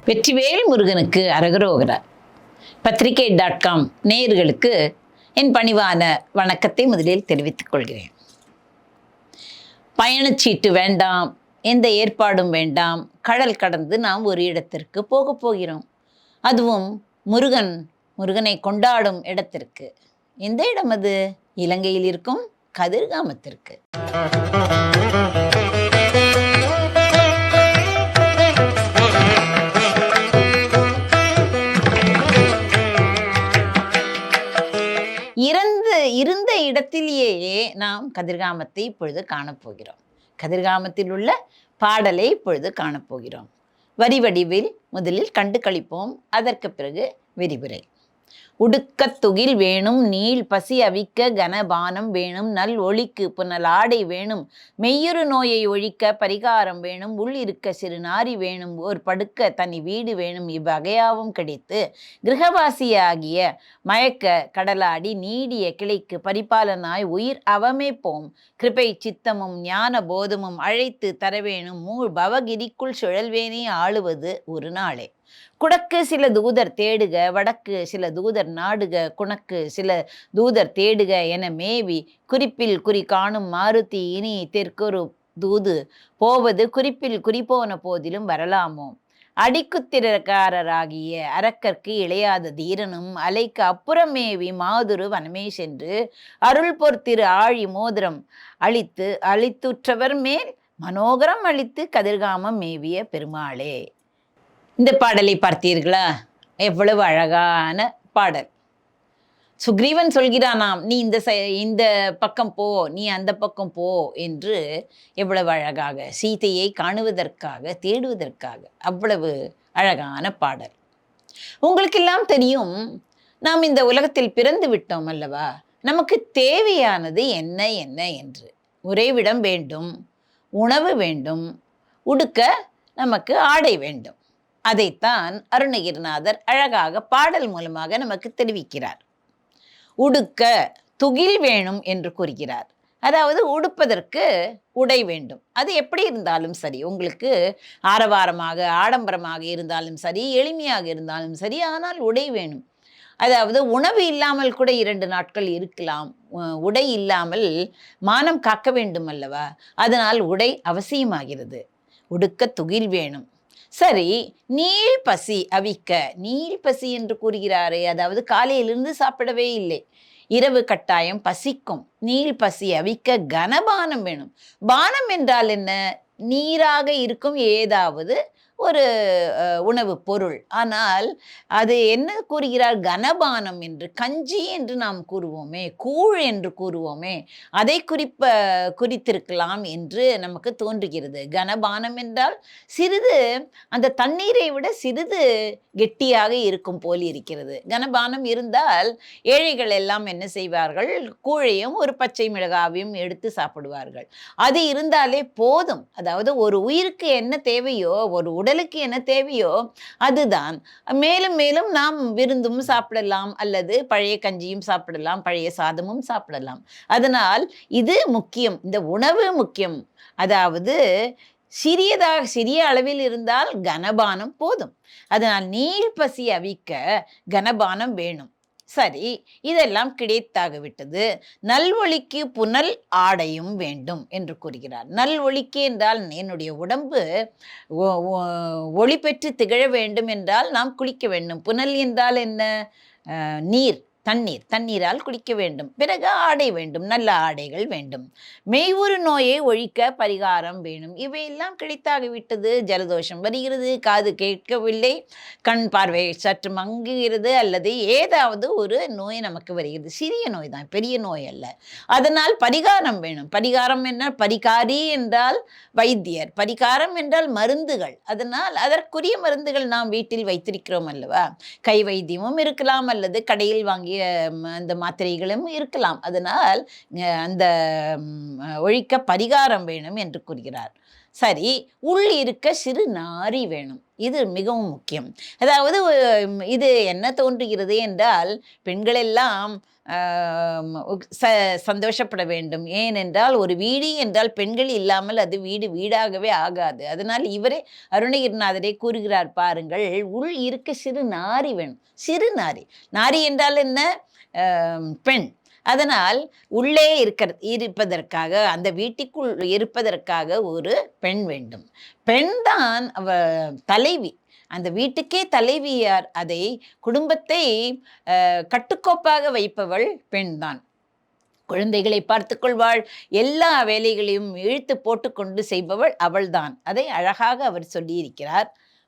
வெற்றிவேல் முருகனுக்கு அரகரோகரா. பத்திரிகை.com நேயர்களுக்கு என் பணிவான வணக்கத்தை முதலில் தெரிவித்துக் கொள்கிறேன். பயணச்சீட்டு வேண்டாம், எந்த ஏற்பாடும் வேண்டாம், கடல் கடந்து நாம் ஒரு இடத்திற்கு போகப் போகிறோம். அதுவும் முருகனை கொண்டாடும் இடத்திற்கு. எந்த இடம் அது? இலங்கையில் இருக்கும் கதிர்காமத்திற்கு. இருந்த இடத்திலேயே நாம் கதிர்காமத்தை இப்பொழுது காணப்போகிறோம். கதிர்காமத்தில் உள்ள பாடலை இப்பொழுது காணப்போகிறோம். வரி வடிவில் முதலில் கண்டு கழிப்போம். அதற்கு பிறகு விரிவுரை. உடுக்கத் துகில் வேணும், நீள் பசி அவிக்க கனபானம் வேணும், நல் ஒளிக்கு புனல் ஆடை வேணும், மெய்யுறு நோயை ஒழிக்க பரிகாரம் வேணும், உள் இருக்க சிறு நாரி வேணும், ஓர் படுக்க தனி வீடு வேணும், இவ்வகையாவும் கிடைத்து கிரகவாசியாகிய மயக்க கடலாடி நீடிய கிளைக்கு பரிபாலனாய் உயிர் அவமே போம் கிருபை சித்தமும் ஞான போதமும் அழைத்து தரவேணும், மூழ் பவகிரிக்குள் சுழல்வேனே ஆளுவது ஒரு நாளே. குடக்கு சில தூதர் தேடுக, வடக்கு சில தூதர் நாடுக, குணக்கு சில தூதர் தேடுக என மேவி குறிப்பில் குறி காணும் மாருதி இனி தெற்கொரு தூது போவது குறிப்பில் குறிப்போன போதிலும் வரலாமோ. அடிக்குத்திரக்காரராகிய அரக்கற்கு இளையாத தீரனும் அலைக்கு அப்புறமேவி மாதுரு வனமே சென்று அருள் பொறுத்திரு ஆழி மோதிரம் அளித்துற்றவர் மேல் மனோகரம் அளித்து கதிர்காமம் மேவிய பெருமாளே. இந்த பாடலை பார்த்தீர்களா? எவ்வளவு அழகான பாடல். சுக்ரீவன் சொல்கிறானாம், நீ இந்த பக்கம் போ, நீ அந்த பக்கம் போ என்று. எவ்வளவு அழகாக, சீதையை காணுவதற்காக தேடுவதற்காக அவ்வளவு அழகான பாடல். உங்களுக்கெல்லாம் தெரியும், நாம் இந்த உலகத்தில் பிறந்து விட்டோம் அல்லவா? நமக்கு தேவையானது என்ன என்ன என்று. உறைவிடம் வேண்டும், உணவு வேண்டும், உடுக்க நமக்கு ஆடை வேண்டும். அதைத்தான் அருணகிரிநாதர் அழகாக பாடல் மூலமாக நமக்கு தெரிவிக்கிறார். உடுக்க துகில் வேணும் என்று கூறுகிறார். அதாவது உடுப்பதற்கு உடை வேண்டும். அது எப்படி இருந்தாலும் சரி, உங்களுக்கு ஆரவாரமாக ஆடம்பரமாக இருந்தாலும் சரி, எளிமையாக இருந்தாலும் சரி, ஆனால் உடை வேணும். அதாவது உணவு இல்லாமல் கூட 2 நாட்கள் இருக்கலாம். உடை இல்லாமல் மானம் காக்க வேண்டும் அல்லவா? அதனால் உடை அவசியமாகிறது. உடுக்க துகில் வேணும். சரி, நீள் பசி அவிக்க. நீள் பசி என்று கூறுகிறாரே, அதாவது காலையிலிருந்து சாப்பிடவே இல்லை, இரவு கட்டாயம் பசிக்கும். நீள் பசி அவிக்க கனபானம் வேணும். பானம் என்றால் என்ன? நீராக இருக்கும் ஏதாவது ஒரு உணவு பொருள். ஆனால் அது என்ன கூறுகிறார்? கனபானம் என்று. கஞ்சி என்று நாம் கூறுவோமே, கூழ் என்று கூறுவோமே, அதை குறித்திருக்கலாம் என்று நமக்கு தோன்றுகிறது. கனபானம் என்றால் சிறிது, அந்த தண்ணீரை விட சிறிது கெட்டியாக இருக்கும் போல் இருக்கிறது. கனபானம் இருந்தால் ஏழைகள் எல்லாம் என்ன செய்வார்கள்? கூழையும் ஒரு பச்சை மிளகாவையும் எடுத்து சாப்பிடுவார்கள். அது இருந்தாலே போதும். அதாவது ஒரு உயிருக்கு என்ன தேவையோ, ஒரு உடலுக்கு என்ன தேவையோ அதுதான். மேலும் மேலும் நாம் விருந்தும் சாப்பிடலாம், அல்லது பழைய கஞ்சியும் சாப்பிடலாம், பழைய சாதமும் சாப்பிடலாம். அதனால் இது முக்கியம், இந்த உணவு முக்கியம். அதாவது சிறிய அளவில் இருந்தால் கனபானம் போதும். அதனால் நீள் பசி அவிக்க கனபானம் வேணும். சரி, இதெல்லாம் கிடைத்தாகிவிட்டது. நல்வொழிக்கு புனல் ஆடையும் வேண்டும் என்று கூறுகிறார். நல்வொழிக்கு என்றால் என்னுடைய உடம்பு ஒளி பெற்று திகழ வேண்டும் என்றால் நாம் குளிக்க வேண்டும். புனல் என்றால் என்ன? நீர், தண்ணீரால் குளிக்க வேண்டும். பிறகு ஆடை வேண்டும், நல்ல ஆடைகள் வேண்டும். மெய்வுறு நோயை ஒழிக்க பரிகாரம் வேணும். இவையெல்லாம் கிடைத்தாகிவிட்டது. ஜலதோஷம் வருகிறது, காது கேட்கவில்லை, கண் பார்வை சற்று மங்குகிறது, அல்லது ஏதாவது ஒரு நோய் நமக்கு வருகிறது. சிறிய நோய் தான், பெரிய நோய் அல்ல. அதனால் பரிகாரம் வேணும். பரிகாரம் என்றால் பரிகாரி என்றால் வைத்தியர், பரிகாரம் என்றால் மருந்துகள். அதனால் அதற்குரிய மருந்துகள் நாம் வீட்டில் வைத்திருக்கிறோம் அல்லவா? கை வைத்தியமும் இருக்கலாம், அல்லது கடையில் வாங்கிய அந்த மாத்திரைகளும் இருக்கலாம். அதனால் அந்த ஒழிக்க பரிகாரம் வேணும் என்று கூறுகிறார். சரி, உள் இருக்க சிறு நாரி வேணும். இது மிகவும் முக்கியம். அதாவது இது என்ன தோன்றுகிறது என்றால், பெண்களெல்லாம் சந்தோஷப்பட வேண்டும். ஏனென்றால், ஒரு வீடு என்றால் பெண்கள் இல்லாமல் அது வீடு வீடாகவே ஆகாது. அதனால் இவரே அருணகிரிநாதரே கூறுகிறார் பாருங்கள், உள் இருக்க சிறு நாரி வேணும். சிறு நாரி. நாரி என்றால் என்ன? பெண். அதனால் உள்ளே இருப்பதற்காக, அந்த வீட்டிற்குள் இருப்பதற்காக ஒரு பெண் வேண்டும். பெண்தான் தலைவி. அந்த வீட்டுக்கே தலைவி யார்? அதை குடும்பத்தை கட்டுக்கோப்பாக வைப்பவள் பெண்தான். குழந்தைகளை பார்த்து கொள்வாள், எல்லா வேலைகளையும் இழுத்து போட்டுக்கொண்டு செய்பவள் அவள்தான். அதை அழகாக அவர் சொல்லியிருக்கிறார்.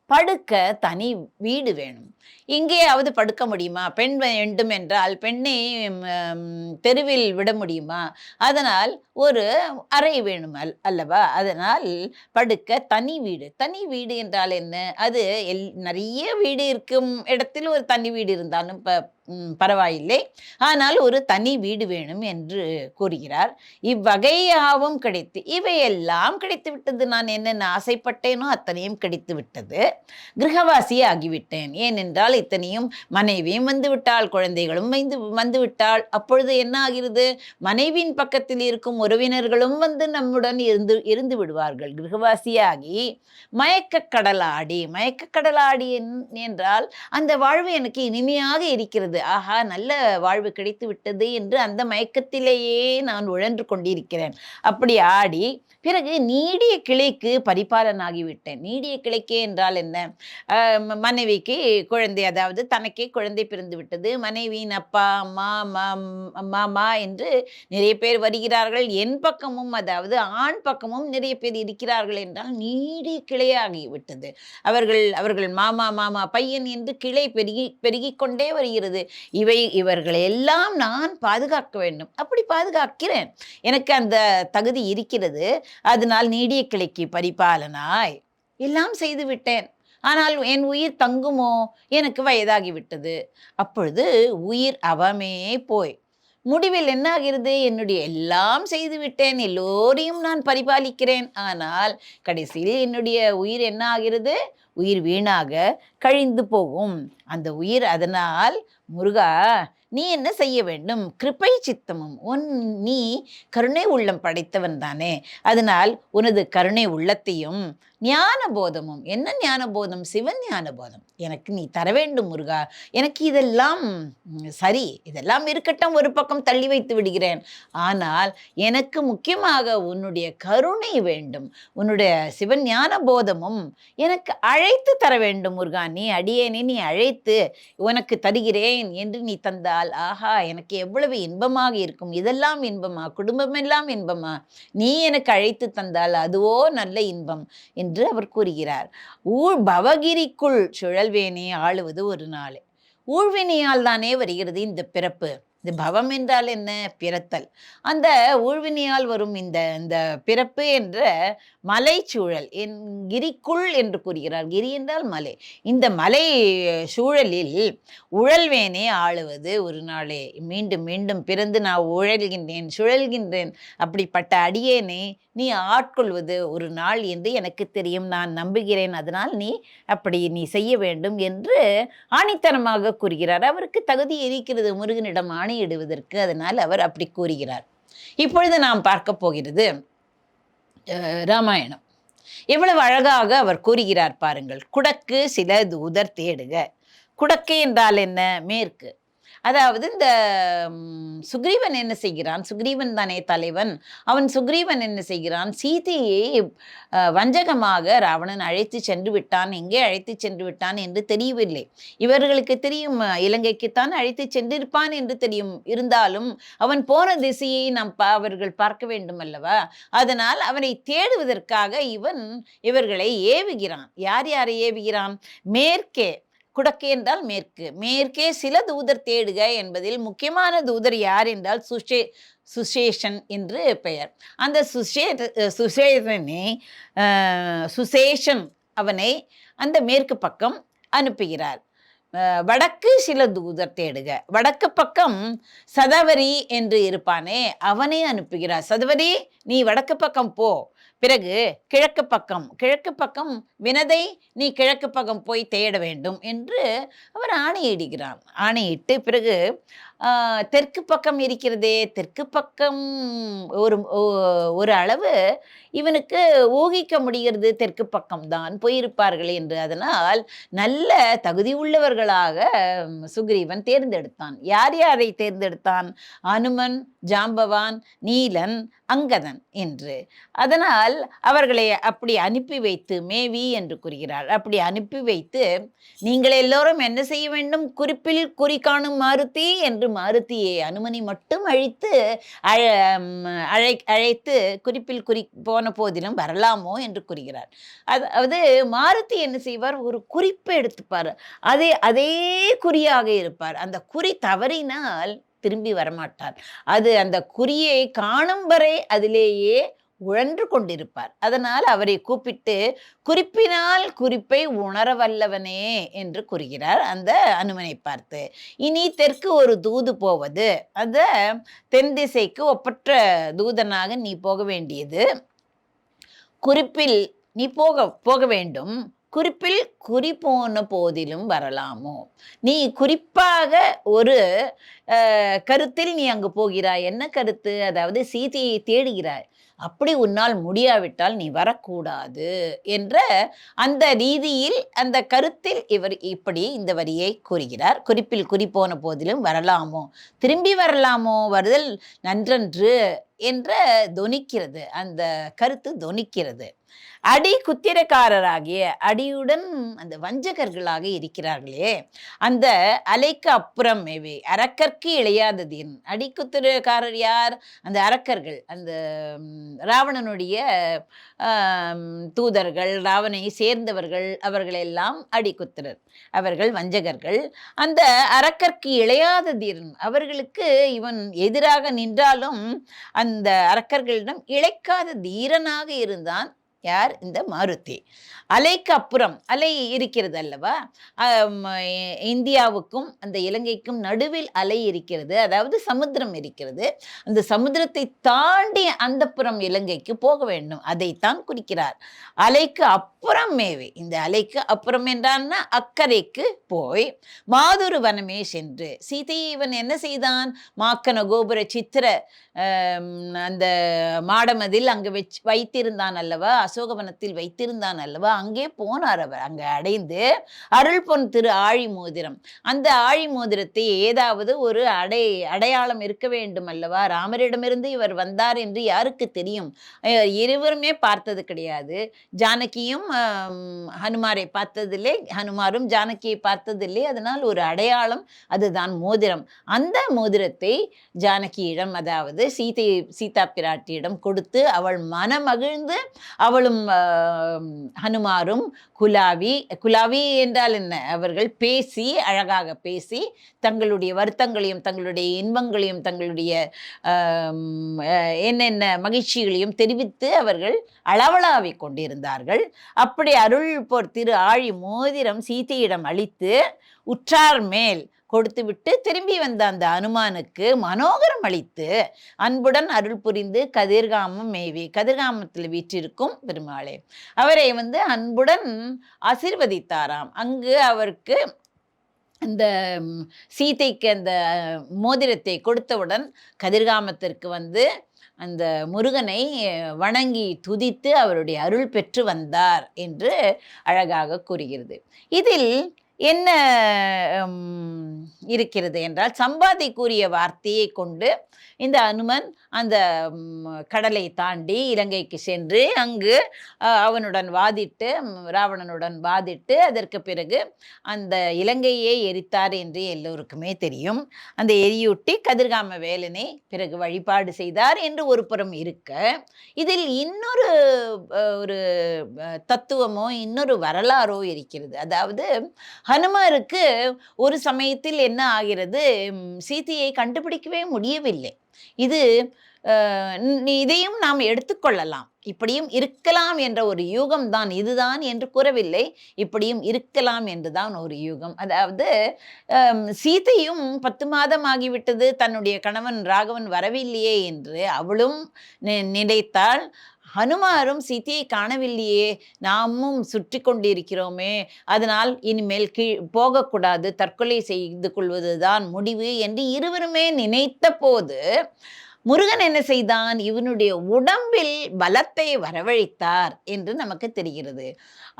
படுக்க தனி வீடு வேணும். எங்கேயாவது படுக்க முடியுமா? பெண் வேண்டும் என்றால் பெண்ணை தெருவில் விட முடியுமா? அதனால் ஒரு அறை வேணும் அல்லவா? அதனால் படுக்க தனி வீடு. தனி வீடு என்றால் என்ன? அது நிறைய வீடு இருக்கும் இடத்தில் ஒரு தனி வீடு இருந்தாலும் பரவாயில்லை. ஆனால் ஒரு தனி வீடு வேணும் என்று கூறுகிறார். இவ்வகையாவும் கிடைத்து, இவையெல்லாம் கிடைத்து விட்டது. நான் என்னென்ன ஆசைப்பட்டேனோ அத்தனையும் கிடைத்து விட்டது. கிரகவாசியே ஆகிவிட்டேன். ஏனென்றால் இத்தனையும் மனைவியும் வந்துவிட்டாள், குழந்தைகளும் வந்துவிட்டாள். அப்பொழுது என்ன ஆகிறது? மனைவியின் பக்கத்தில் இருக்கும் உறவினர்களும் வந்து நம்முடன் இருந்து விடுவார்கள். கிரகவாசியாகி மயக்கக்கடலாடி. மயக்கக்கடலாடி என்றால் அந்த வாழ்வு எனக்கு இனிமையாக இருக்கிறது. ஆஹா, நல்ல வாழ்வு கிடைத்து விட்டது என்று அந்த மயக்கத்திலேயே நான் உழன்று கொண்டிருக்கிறேன். அப்படி ஆடி பிறகு நீடிய கிளைக்கு பரிபாலனாகிவிட்டேன். நீடிய கிளைக்கு என்றால் என்ன? மனைவிக்கு குழந்தை, அதாவது தனக்கே குழந்தை பிறந்து விட்டது. மனைவியின் அப்பா, அம்மா, மாமா என்று நிறைய பேர் வருகிறார்கள். என் பக்கமும், அதாவது ஆண் பக்கமும் நிறைய பேர் இருக்கிறார்கள் என்றால் நீடிய கிளையாகிவிட்டது. அவர்கள் மாமா பையன் என்று கிளை பெருகிக் கொண்டே வருகிறது. இவர்களை எல்லாம் நான் பாதுகாக்க வேண்டும். அப்படி பாதுகாக்கிறேன். எனக்கு அந்த தகுதி இருக்கிறது. அதனால் நீடிய கிளைக்கு பரிபாலனாய் எல்லாம் செய்து விட்டேன். ஆனால் என் உயிர் தங்குமோ? எனக்கு வயதாகிவிட்டது. அப்பொழுது உயிர் அவமே போய் முடிவில் என்ன ஆகிறது? என்னுடைய எல்லாம் செய்து விட்டேன், எல்லோரையும் நான் பரிபாலிக்கிறேன். ஆனால் கடைசியில் என்னுடைய உயிர் என்ன ஆகிறது? உயிர் வீணாக கழிந்து போகும். அந்த உயிர், அதனால் முருகா, நீ என்ன செய்ய வேண்டும்? கிருபை சித்தமும் நீ கருணை உள்ளம் படைத்தவன் தானே. அதனால் உனது கருணை உள்ளத்தையும் ஞான போதமும், என்ன ஞான போதம்? சிவன் ஞான போதம் எனக்கு நீ தர வேண்டும் முருகா. எனக்கு இதெல்லாம் சரி, இதெல்லாம் இருக்கட்டும், ஒரு பக்கம் தள்ளி வைத்து விடுகிறேன். ஆனால் எனக்கு முக்கியமாக உன்னுடைய கருணை வேண்டும். உன்னுடைய சிவன் ஞான போதமும் எனக்கு அழைத்து தர வேண்டும் முருகா. நீ அடியேனே நீ அழைத்து உனக்கு தருகிறேன் என்று நீ தந்தால், ஆஹா, எனக்கு எவ்வளவு இன்பமாக இருக்கும். இதெல்லாம் இன்பமா? குடும்பமெல்லாம் இன்பமா? நீ எனக்கு அழைத்து தந்தால் அதுவோ நல்ல இன்பம் என்று அவர் கூறுகிறார். பவகிரிக்குள் சுழல்வேனே ஆளுவது ஒரு நாள். ஊழ்வினையால் தானே வருகிறது இந்த பிறப்பு. இந்த பவம் என்றால் என்ன? பிறத்தல். அந்த ஊழ்வினையால் வரும் இந்த பிறப்பு என்ற மலை சூழல் கிரிக்குள் என்று கூறுகிறார். கிரி என்றால் மலை. இந்த மலை சூழலில் உழல்வேனே ஆளுவது ஒரு நாளே. மீண்டும் மீண்டும் பிறந்து நான் உழல்கின்றேன், சுழல்கின்றேன். அப்படிப்பட்ட அடியேனே நீ ஆட்கொள்வது ஒரு நாள் என்று எனக்கு தெரியும், நான் நம்புகிறேன். அதனால் நீ செய்ய வேண்டும் என்று ஆணித்தனமாக கூறுகிறார். அவருக்கு தகுதி இருக்கிறது முருகனிடம் ஆணையிடுவதற்கு. அதனால் அவர் அப்படி கூறுகிறார். இப்பொழுது நாம் பார்க்க போகிறது ராமாயணம். எவ்வளவு அழகாக அவர் கூறுகிறார் பாருங்கள். குடக்கு சில தூதர் தேடுக. குடக்கு என்றால் என்ன? மேற்கு. அதாவது இந்த சுக்ரீவன் என்ன செய்கிறான்? சுக்ரீவன் தானே தலைவன். சுக்ரீவன் என்ன செய்கிறான்? சீதையை வஞ்சகமாக ராவணன் அழைத்து சென்று விட்டான். எங்கே அழைத்து சென்று விட்டான் என்று தெரியவில்லை. இவர்களுக்கு தெரியும், இலங்கைக்குத்தான் அழைத்து சென்றிருப்பான் என்று தெரியும். இருந்தாலும் அவன் போன திசையை அவர்கள் பார்க்க வேண்டும் அல்லவா? அதனால் அவனை தேடுவதற்காக இவர்களை ஏவுகிறான். யார் யாரை ஏவுகிறான்? மேற்கே. குடக்கு என்றால் மேற்கு. மேற்கே சில தூதர் தேடுக என்பதில் முக்கியமான தூதர் யார் என்றால் சுசேஷன் என்று பெயர். அந்த சுசேஷன் அவனை அந்த மேற்கு பக்கம் அனுப்புகிறார். வடக்கு சில தூதர் தேடுக. வடக்கு பக்கம் சதவரி என்று இருப்பானே, அவனை அனுப்புகிறார். சதவரி, நீ வடக்கு பக்கம் போ. பிறகு கிழக்கு பக்கம் வினதை நீ கிழக்கு பக்கம் போய் தேட வேண்டும் என்று அவர் ஆணையிடுகிறார். ஆணையிட்டு பிறகு தெற்கு பக்கம் இருக்கிறதே, தெற்கு பக்கம் ஒரு ஒரு அளவு இவனுக்கு ஊகிக்க முடிகிறது, தெற்கு பக்கம்தான் போயிருப்பார்கள் என்று. அதனால் நல்ல தகுதி உள்ளவர்களாக சுக்ரீவன் தேர்ந்தெடுத்தான். யார் யாரை தேர்ந்தெடுத்தான்? அனுமன், ஜாம்பவான், நீலன், அங்கதன் என்று. அதனால் அவர்களை அப்படி அனுப்பி வைத்து, மேவி என்று கூறுகிறார், அப்படி அனுப்பி வைத்து, நீங்கள் எல்லோரும் என்ன செய்ய வேண்டும்? குறிப்பில் குறி காணும் மாருதி என்று மாருதியை அனுமனை மட்டும் அழைத்து குறிப்பில் குறி போன போதிலும் வரலாமோ என்று கூறுகிறார். அதாவது மாருதி என்ன செய்வார்? ஒரு குறிப்பை எடுத்துப்பார், அதே குறியாக இருப்பார். அந்த குறி தவறினால் திரும்பி வரமாட்டார். அந்த குறியை காணும் வரை அதிலேயே உழன்று கொண்டிருப்பார். அதனால் அவரை கூப்பிட்டு, குறிப்பினால் குறிப்பை உணர வல்லவனே என்று கூறுகிறார் அந்த அனுமனை பார்த்து. இனி தெற்கு ஒரு தூது போவது, அந்த தென் திசைக்கு ஒப்பற்ற தூதனாக நீ போக வேண்டியது. குறிப்பில் நீ போக வேண்டும். குறிப்பில் குறி போன போதிலும் வரலாமோ? நீ குறிப்பாக ஒரு கருத்தில் நீ அங்கு போகிறாய். என்ன கருத்து? அதாவது சீதையை தேடுகிறாய். அப்படி உன்னால் முடியாவிட்டால் நீ வரக்கூடாது என்ற அந்த ரீதியில், அந்த கருத்தில் இவர் இப்படி இந்த வரியை கூறுகிறார். குறிப்பில் குறி போன போதிலும் வரலாமோ, திரும்பி வரலாமோ, வருதல் நன்றன்று என்ற தொனிக்கிறது, அந்த கருத்து தொனிக்கிறது. அடி குத்திரக்காரராகிய அடியுடன் அந்த வஞ்சகர்களாக இருக்கிறார்களே, அந்த அலைக்கு அப்புறம் மேவே அரக்கற்கு இளையாததின். அடி குத்திரக்காரர் யார்? அந்த அரக்கர்கள், அந்த ராவணனுடைய தூதர்கள், ராவனை சேர்ந்தவர்கள், அவர்களெல்லாம் அடிக்குத்திரர், அவர்கள் வஞ்சகர்கள். அந்த அரக்கற்கு இளையாததின், அவர்களுக்கு இவன் எதிராக நின்றாலும் அந்த அரக்கர்களிடம் இளைக்காத தீரனாக இருந்தான். யார்? இந்த மாருதி. அலைக்கு அப்புறம், அலை இருக்கிறது அல்லவா, இந்தியாவுக்கும் அந்த இலங்கைக்கும் நடுவில் அலை இருக்கிறது, அதாவது சமுத்திரம் இருக்கிறது. அந்த சமுத்திரத்தை தாண்டி அந்த புறம் இலங்கைக்கு போக வேண்டும், அதைத்தான் குறிக்கிறார். அலைக்கு அப்புறம் மேவே, இந்த அலைக்கு அப்புறம் என்றான்னா அக்கறைக்கு போய் மாதுரு வனமே சென்று, சீதையை இவன் என்ன செய்தான்? மாக்கன கோபுர சித்திர அந்த மாடமதில் அங்கு வைத்திருந்தான் அல்லவா, அசோகவனத்தில் வைத்திருந்தான் அல்லவா, அங்கே போனார் அவர். அங்கே அடைந்து அருள் பொன் திரு ஆழி மோதிரம், அந்த ஆழி மோதிரத்தை ஏதாவது ஒரு அடையாளம் இருக்க வேண்டும் அல்லவா, ராமரிடமிருந்து இவர் வந்தார் என்று யாருக்கு தெரியும்? இருவருமே பார்த்தது கிடையாது. ஜானகியும் ஹனுமாரை பார்த்ததில்லை, ஹனுமாரும் ஜானகியை பார்த்ததில்லை. அதனால் ஒரு அடையாளம், அதுதான் மோதிரம். அந்த மோதிரத்தை ஜானகியிடம், அதாவது சீதா பிராட்டியிடம் கொடுத்து அவள் மனமகிழ்ந்து, அவளும் ஹனுமாரும் குலாவி என்றால் என்ன, அவர்கள் பேசி, அழகாக பேசி, தங்களுடைய வருத்தங்களையும் தங்களுடைய இன்பங்களையும் தங்களுடைய என்னென்ன மகிழ்ச்சிகளையும் தெரிவித்து அவர்கள் அளவலாவிக் கொண்டிருந்தார்கள். அப்படி அருள் போர் திரு ஆழி மோதிரம் சீதையிடம் அளித்து உற்றார் மேல் கொடுத்துவிட்டு திரும்பி வந்த அந்த அனுமானுக்கு மனோகரம் அளித்து அன்புடன் அருள் புரிந்து கதிர்காமம் மேவி, கதிர்காமத்தில் வீற்றிருக்கும் பெருமாளே, அவரை அன்புடன் ஆசீர்வதித்தாராம். அங்கு அவருக்கு அந்த சீதைக்கு அந்த மோதிரத்தை கொடுத்தவுடன் கதிர்காமத்திற்கு அந்த முருகனை வணங்கி துதித்து அவருடைய அருள் பெற்று வந்தார் என்று அழகாக கூறுகிறது. இதில் என்ன இருக்கிறது என்றால், சம்பாதி கூறிய வார்த்தையை கொண்டு இந்த அனுமன் அந்த கடலை தாண்டி இலங்கைக்கு சென்று அங்கு அவனுடன் வாதிட்டு, ராவணனுடன் வாதிட்டு, அதற்கு பிறகு அந்த இலங்கையை எரித்தார் என்று எல்லோருக்குமே தெரியும். அந்த எரியூட்டி கதிர்காம வேலனை பிறகு வழிபாடு செய்தார் என்று ஒரு புறம் இருக்க, இதில் இன்னொரு ஒரு தத்துவமோ இன்னொரு வரலாறோ இருக்கிறது. அதாவது ஹனுமாருக்கு ஒரு சமயத்தில் என்ன ஆகிறது, சீதையை கண்டுபிடிக்கவே முடியவில்லை. இதையும் நாம் எடுத்துக்கொள்ளலாம், இப்படியும் இருக்கலாம் என்ற ஒரு யூகம் தான், இதுதான் என்று கூறவில்லை, இப்படியும் இருக்கலாம் என்றுதான் ஒரு யூகம். அதாவது சீதையும் 10 மாதம் ஆகிவிட்டது, தன்னுடைய கணவன் ராகவன் வரவில்லையே என்று அவளும் நினைத்தாள். ஹனுமாரும் சீதையை காணவில்லையே, நாமும் சுற்றி கொண்டிருக்கிறோமே, அதனால் இனிமேல் போகக்கூடாது, தற்கொலை செய்து கொள்வதுதான் முடிவு என்று இருவருமே நினைத்த போது முருகன் என்ன செய்தான்? இவனுடைய உடம்பில் பலத்தை வரவழைத்தார் என்று நமக்கு தெரிகிறது.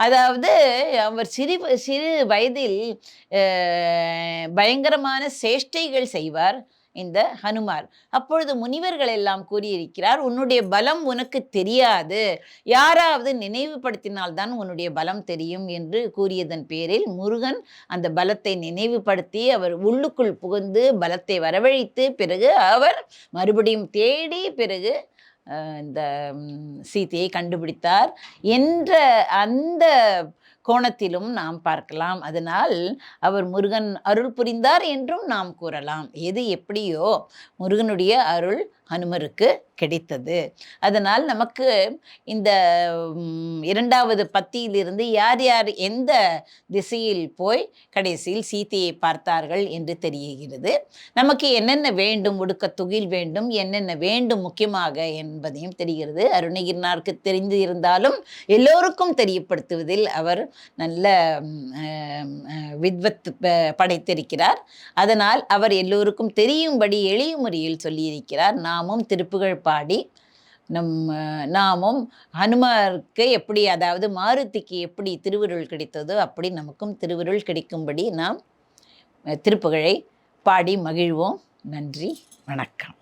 அதாவது அவர் சிறு வயதில் பயங்கரமான சேஷ்டைகள் செய்வார் இந்த ஹனுமார். அப்பொழுது முனிவர்கள் எல்லாம் கூறியிருக்கிறார், உன்னுடைய பலம் உனக்கு தெரியாது, யாராவது நினைவுபடுத்தினால்தான் உன்னுடைய பலம் தெரியும் என்று கூறியதன் பேரில் முருகன் அந்த பலத்தை நினைவுபடுத்தி அவர் உள்ளுக்குள் புகுந்து பலத்தை வரவழைத்து பிறகு அவர் மறுபடியும் தேடி பிறகு இந்த சீதையை கண்டுபிடித்தார் என்ற அந்த கோணத்திலும் நாம் பார்க்கலாம். அதனால் அவர் முருகன் அருள் புரிந்தார் என்றும் நாம் கூறலாம். எது எப்படியோ முருகனுடைய அருள் ஹனுமருக்கு கிடைத்தது. அதனால் நமக்கு இந்த 2வது பத்தியிலிருந்து யார் யார் எந்த திசையில் போய் கடைசியில் சீதையை பார்த்தார்கள் என்று தெரிகிறது. நமக்கு என்னென்ன வேண்டும், உடுக்க துகில் வேண்டும், என்னென்ன வேண்டும் முக்கியமாக என்பதையும் தெரிகிறது. அருணகிரினாருக்கு தெரிந்து இருந்தாலும் எல்லோருக்கும் தெரியப்படுத்துவதில் அவர் நல்ல வித்வத் படைத்திருக்கிறார். அதனால் அவர் எல்லோருக்கும் தெரியும்படி எளிய முறையில் சொல்லியிருக்கிறார். நாமும் திருப்புகழ் பாடி நாமும் ஹனுமாருக்கு எப்படி, அதாவது மாருதிக்கு எப்படி திருவருள் கிடைத்ததோ அப்படி நமக்கும் திருவருள் கிடைக்கும்படி நாம் திருப்புகழை பாடி மகிழ்வோம். நன்றி, வணக்கம்.